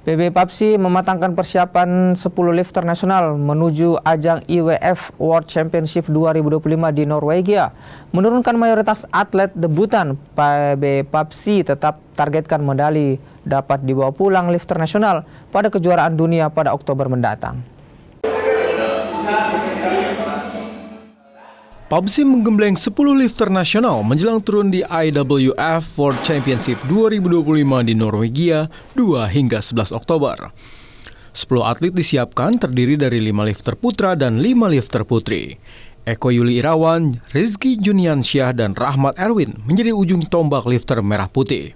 PB PABSI mematangkan persiapan 10 lifter nasional menuju ajang IWF World Championship 2025 di Norwegia. Menurunkan mayoritas atlet debutan, PB PABSI tetap targetkan medali dapat dibawa pulang lifter nasional pada kejuaraan dunia pada Oktober mendatang. PABSI menggembleng 10 lifter nasional menjelang turun di IWF World Championship 2025 di Norwegia 2 hingga 11 Oktober. 10 atlet disiapkan terdiri dari 5 lifter putra dan 5 lifter putri. Eko Yuli Irawan, Rizky Juniansyah, dan Rahmat Erwin menjadi ujung tombak lifter merah putih.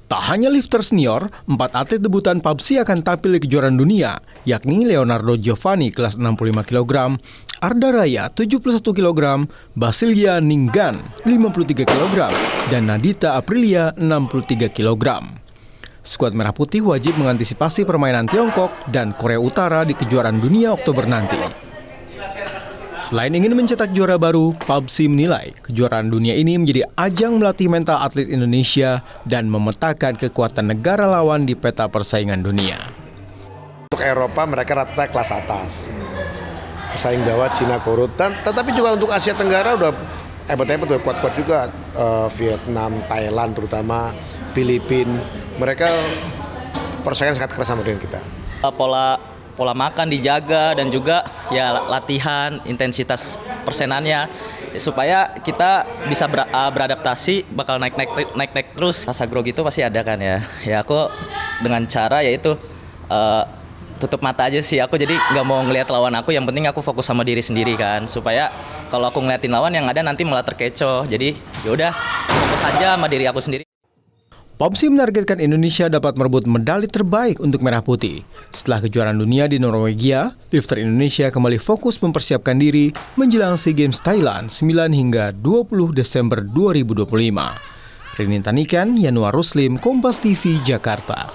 Tak hanya lifter senior, 4 atlet debutan PABSI akan tampil di kejuaraan dunia, yakni Leonardo Giovanni kelas 65 kg, Arda Raya 71 kg, Basilia Ninggan 53 kg, dan Nadita Aprilia 63 kg. Skuad Merah Putih wajib mengantisipasi permainan Tiongkok dan Korea Utara di kejuaraan dunia Oktober nanti. Selain ingin mencetak juara baru, PABSI menilai kejuaraan dunia ini menjadi ajang melatih mental atlet Indonesia dan memetakan kekuatan negara lawan di peta persaingan dunia. Untuk Eropa mereka rata-rata kelas atas, pesaing bawah Cina, Korea, tetapi juga untuk Asia Tenggara udah hebat-hebat, udah kuat-kuat juga. Vietnam, Thailand terutama, Filipina, mereka persaingan sangat keras sama dengan kita. Pola makan dijaga dan juga ya latihan, intensitas persenannya supaya kita bisa beradaptasi, bakal naik terus. Rasa grogi itu pasti ada kan ya. Ya aku dengan cara yaitu tutup mata aja sih aku, jadi nggak mau ngelihat lawan aku, yang penting aku fokus sama diri sendiri kan, supaya kalau aku ngeliatin lawan yang ada nanti malah terkecoh. Jadi yaudah fokus aja sama diri aku sendiri. PABSI menargetkan Indonesia dapat merebut medali terbaik untuk Merah Putih. Setelah kejuaraan dunia di Norwegia, lifter Indonesia kembali fokus mempersiapkan diri menjelang SEA Games Thailand 9 hingga 20 Desember 2025. Rini Tanikan, Yanuar Ruslim, Kompas TV, Jakarta.